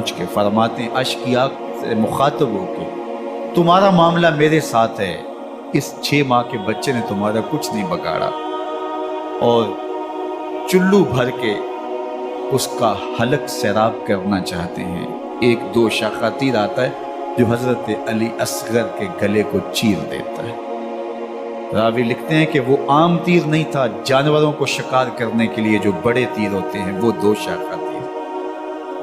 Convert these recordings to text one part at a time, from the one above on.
پہنچ کے فرماتے ہیں اشکیا سے مخاطب ہو کے، تمہارا معاملہ میرے ساتھ ہے، اس 6 ماہ کے بچے نے تمہارا کچھ نہیں بگاڑا، اور چلو بھر کے اس کا حلق سیراب کرنا چاہتے ہیں۔ ایک دوشا تیر آتا ہے جو حضرت علی اصغر کے گلے کو چیر دیتا ہے۔ راوی لکھتے ہیں کہ وہ عام تیر نہیں تھا، جانوروں کو شکار کرنے کے لیے جو بڑے تیر ہوتے ہیں وہ دوشا تیر،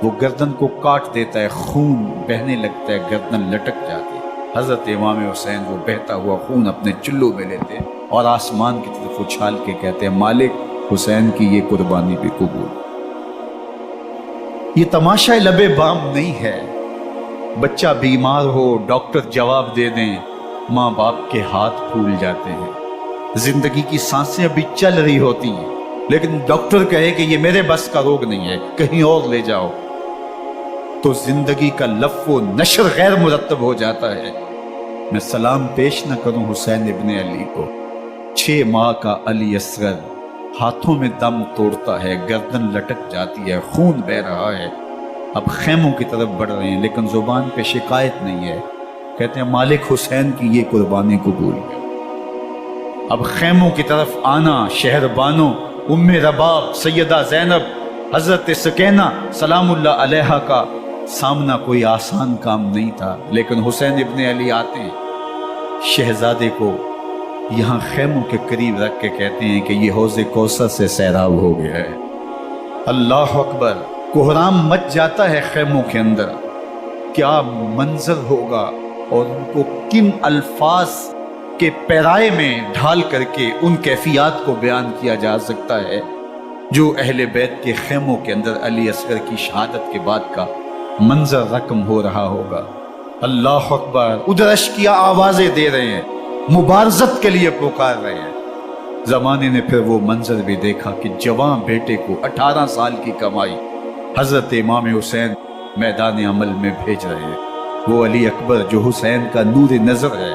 وہ گردن کو کاٹ دیتا ہے، خون بہنے لگتا ہے، گردن لٹک جاتی ہے۔ حضرت امام حسین وہ بہتا ہوا خون اپنے چلو میں لیتے اور آسمان کی طرف اچھال کے کہتے ہیں مالک حسین کی یہ قربانی بھی قبول۔ یہ تماشا لبے بام نہیں ہے، بچہ بیمار ہو ڈاکٹر جواب دے دیں، ماں باپ کے ہاتھ پھول جاتے ہیں، زندگی کی سانسیں ابھی چل رہی ہوتی ہیں لیکن ڈاکٹر کہے کہ یہ میرے بس کا روگ نہیں ہے، کہیں اور لے جاؤ، تو زندگی کا لف و نشر غیر مرتب ہو جاتا ہے۔ میں سلام پیش نہ کروں حسین ابن علی کو، 6 ماہ کا علی اصغر ہاتھوں میں دم توڑتا ہے، گردن لٹک جاتی ہے، خون بہ رہا ہے، اب خیموں کی طرف بڑھ رہے ہیں لیکن زبان پہ شکایت نہیں ہے، کہتے ہیں مالک حسین کی یہ قربانی قبول ہے۔ اب خیموں کی طرف آنا، شہر بانو، ام رباب، سیدہ زینب، حضرت سکینہ سلام اللہ علیہا کا سامنا کوئی آسان کام نہیں تھا، لیکن حسین ابن علی آتے ہیں، شہزادے کو یہاں خیموں کے قریب رکھ کے کہتے ہیں کہ یہ حوض کوثر سے سیراب ہو گیا ہے۔ اللہ اکبر، کوہرام مچ جاتا ہے خیموں کے اندر، کیا منظر ہوگا اور ان کو کن الفاظ کے پیرائے میں ڈھال کر کے ان کیفیات کو بیان کیا جا سکتا ہے جو اہل بیت کے خیموں کے اندر علی اصغر کی شہادت کے بعد کا منظر رقم ہو رہا ہوگا۔ اللہ اکبر، ادھر اشکیا آوازیں دے رہے ہیں، مبارزت کے لیے پکار رہے ہیں۔ زمانے نے پھر وہ منظر بھی دیکھا کہ جوان بیٹے کو 18 سال کی کمائی حضرت امام حسین میدان عمل میں بھیج رہے ہیں، وہ علی اکبر جو حسین کا نور نظر ہے،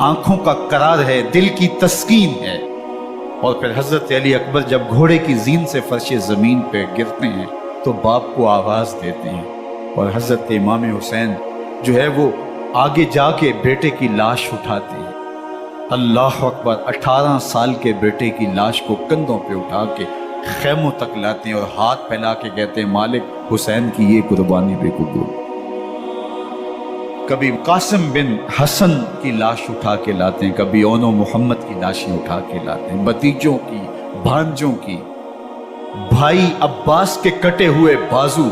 آنکھوں کا قرار ہے، دل کی تسکین ہے۔ اور پھر حضرت علی اکبر جب گھوڑے کی زین سے فرش زمین پہ گرتے ہیں تو باپ کو آواز دیتے ہیں، اور حضرت امام حسین جو ہے وہ آگے جا کے بیٹے کی لاش اٹھاتے ہیں۔ اللہ اکبر، 18 سال کے بیٹے کی لاش کو کندھوں پہ اٹھا کے خیموں تک لاتے ہیں اور ہاتھ پھیلا کے کہتے ہیں مالک حسین کی یہ قربانی بھی قبول۔ کبھی قاسم بن حسن کی لاش اٹھا کے لاتے ہیں، کبھی اون و محمد کی لاشیں اٹھا کے لاتے ہیں، بھتیجوں کی، بھانجوں کی، بھائی عباس کے کٹے ہوئے بازو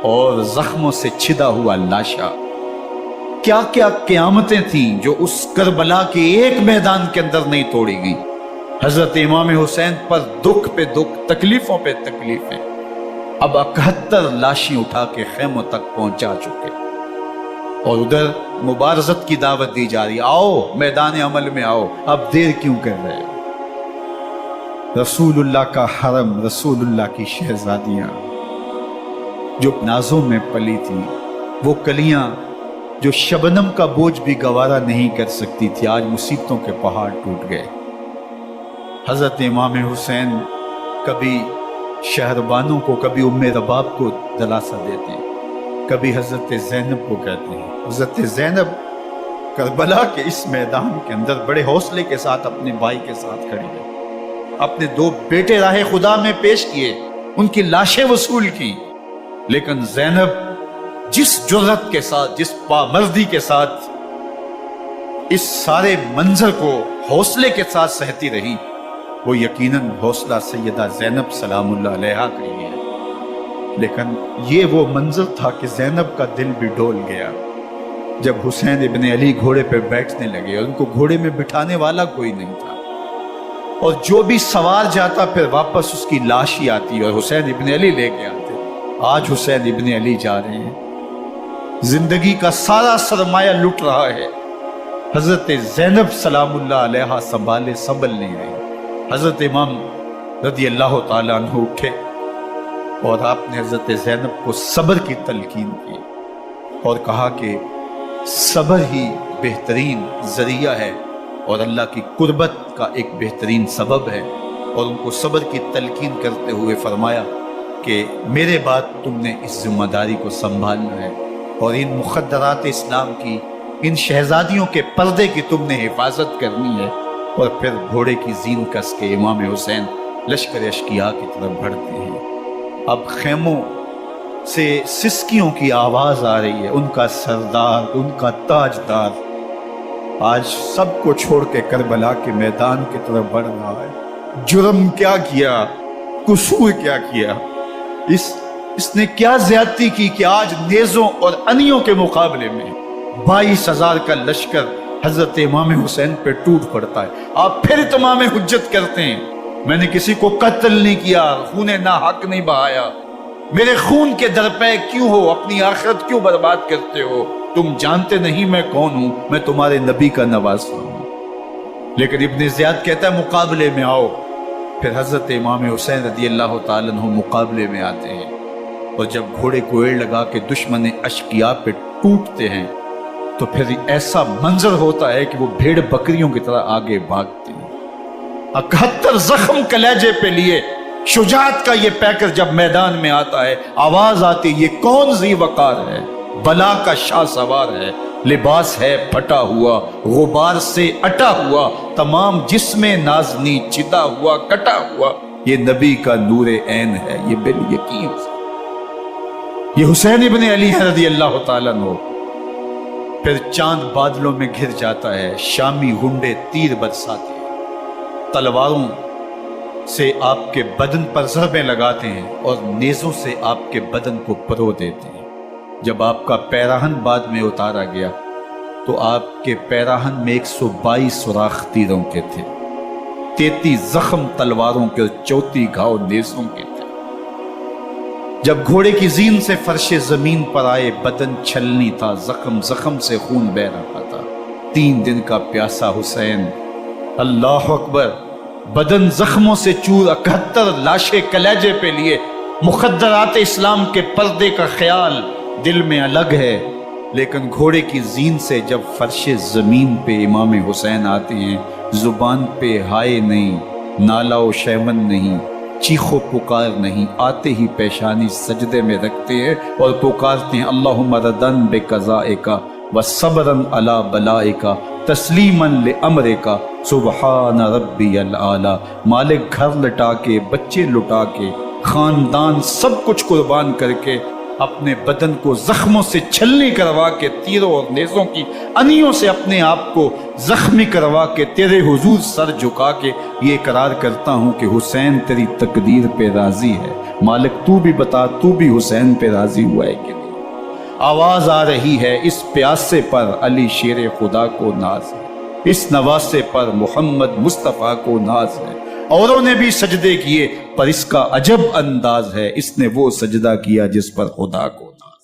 اور زخموں سے چھدا ہوا لاشا۔ کیا کیا قیامتیں تھیں جو اس کربلا کے ایک میدان کے اندر نہیں توڑی گئی۔ حضرت امام حسین پر دکھ پہ دکھ، تکلیفوں پہ تکلیفیں، اب 71 لاشیں اٹھا کے خیموں تک پہنچا چکے، اور ادھر مبارزت کی دعوت دی جا رہی، آؤ میدان عمل میں آؤ، اب دیر کیوں کر رہے ہو۔ رسول اللہ کا حرم، رسول اللہ کی شہزادیاں جو نازوں میں پلی تھی، وہ کلیاں جو شبنم کا بوجھ بھی گوارا نہیں کر سکتی تھی، آج مصیبتوں کے پہاڑ ٹوٹ گئے۔ حضرت امام حسین کبھی شہربانوں کو، کبھی ام رباب کو دلاسا دیتے ہیں، کبھی حضرت زینب کو کہتے ہیں۔ حضرت زینب کربلا کے اس میدان کے اندر بڑے حوصلے کے ساتھ اپنے بھائی کے ساتھ کھڑی ہے، اپنے 2 بیٹے راہ خدا میں پیش کیے، ان کی لاشیں وصول کی، لیکن زینب جس جرأت کے ساتھ، جس پامردی کے ساتھ اس سارے منظر کو حوصلے کے ساتھ سہتی رہی، وہ یقیناً حوصلہ سیدہ زینب سلام اللہ علیہا کا ہی ہے، لیکن یہ وہ منظر تھا کہ زینب کا دل بھی ڈول گیا جب حسین ابن علی گھوڑے پہ بیٹھنے لگے اور ان کو گھوڑے میں بٹھانے والا کوئی نہیں تھا، اور جو بھی سوار جاتا پھر واپس اس کی لاش ہی آتی اور حسین ابن علی لے کے آتے۔ آج حسین ابن علی جا رہے ہیں، زندگی کا سارا سرمایہ لٹ رہا ہے، حضرت زینب سلام اللہ علیہا سنبھالے سنبھل نہیں رہی۔ حضرت امام رضی اللہ تعالیٰ عنہ اٹھے اور آپ نے حضرت زینب کو صبر کی تلقین کی اور کہا کہ صبر ہی بہترین ذریعہ ہے اور اللہ کی قربت کا ایک بہترین سبب ہے، اور ان کو صبر کی تلقین کرتے ہوئے فرمایا کہ کہ میرے بعد تم نے اس ذمہ داری کو سنبھالنا ہے اور ان مخدرات اسلام کی، ان شہزادیوں کے پردے کی تم نے حفاظت کرنی ہے۔ اور پھر گھوڑے کی زین کس کے امام حسین لشکر اشقیاء کی طرف بڑھتے ہیں۔ اب خیموں سے سسکیوں کی آواز آ رہی ہے، ان کا سردار، ان کا تاجدار آج سب کو چھوڑ کے کربلا کے میدان کی طرف بڑھ رہا ہے۔ جرم کیا کیا، قصور کیا کیا، اس نے کیا زیادتی کی کہ آج نیزوں اور انیوں کے مقابلے میں 22,000 کا لشکر حضرت امام حسین پہ ٹوٹ پڑتا ہے۔ آپ پھر تمام حجت کرتے ہیں میں نے کسی کو قتل نہیں کیا، خون ناحق نہیں بہایا، میرے خون کے درپے کیوں ہو، اپنی آخرت کیوں برباد کرتے ہو؟ تم جانتے نہیں میں کون ہوں، میں تمہارے نبی کا نواسہ ہوں۔ لیکن ابن زیاد کہتا ہے مقابلے میں آؤ۔ پھر حضرت امام حسین رضی اللہ تعالیٰ عنہ مقابلے میں آتے ہیں، اور جب گھوڑے کو ایڑ لگا کے دشمن اشقیاء پہ ٹوٹتے ہیں تو پھر ایسا منظر ہوتا ہے کہ وہ بھیڑ بکریوں کی طرح آگے بھاگتے ہیں۔ 71 زخم کلیجے پہ لیے شجاعت کا یہ پیکر جب میدان میں آتا ہے، آواز آتی یہ کون ذی وقار ہے، بلا کا شاہ سوار ہے، لباس ہے پھٹا ہوا، غبار سے اٹا ہوا، تمام جسم نازنی چتا ہوا کٹا ہوا، یہ نبی کا نور عین ہے، یہ بالیقین یہ حسین ابن علی رضی اللہ تعالیٰ عنہ۔ پھر چاند بادلوں میں گھر جاتا ہے، شامی گنڈے تیر برساتے ہیں، تلواروں سے آپ کے بدن پر ضربیں لگاتے ہیں اور نیزوں سے آپ کے بدن کو پرو دیتے ہیں۔ جب آپ کا پیراہن بعد میں اتارا گیا تو آپ کے پیراہن میں 122 سوراخ تیروں کے تھے، 33 زخم تلواروں کے اور 34 گھاؤ نیزوں کے تھے۔ جب گھوڑے کی زین سے فرش زمین پر آئے، بدن چھلنی تھا، زخم زخم سے خون بہ رہا تھا، 3 دن کا پیاسا حسین، اللہ اکبر، بدن زخموں سے چور، 71 لاشیں کلیجے پہ لیے، مخدرات اسلام کے پردے کا خیال دل میں الگ ہے، لیکن گھوڑے کی زین سے جب فرش زمین پہ امام حسین آتے ہیں، زبان پہ ہائے نہیں، نالا و شیون نہیں، چیخ و پکار نہیں، آتے ہی پیشانی سجدے میں رکھتے ہیں اور پکارتے ہیں اللہم ردن بقضائک وصبرن علی بلائک تسلیما لامرک سبحان ربی العالی۔ مالک گھر لٹا کے، بچے لٹا کے، خاندان سب کچھ قربان کر کے، اپنے بدن کو زخموں سے چھلنی کروا کے، تیروں اور نیزوں کی انیوں سے اپنے آپ کو زخمی کروا کے، تیرے حضور سر جھکا کے یہ اقرار کرتا ہوں کہ حسین تیری تقدیر پہ راضی ہے۔ مالک تو بھی بتا، تو بھی حسین پہ راضی ہوا ہے کہ نہیں؟ آواز آ رہی ہے اس پیاسے پر علی شیر خدا کو ناز ہے، اس نواسے پر محمد مصطفیٰ کو ناز ہے۔ اوروں نے بھی سجدے کیے پر اس کا عجب انداز ہے، اس نے وہ سجدہ کیا جس پر خدا کو ناز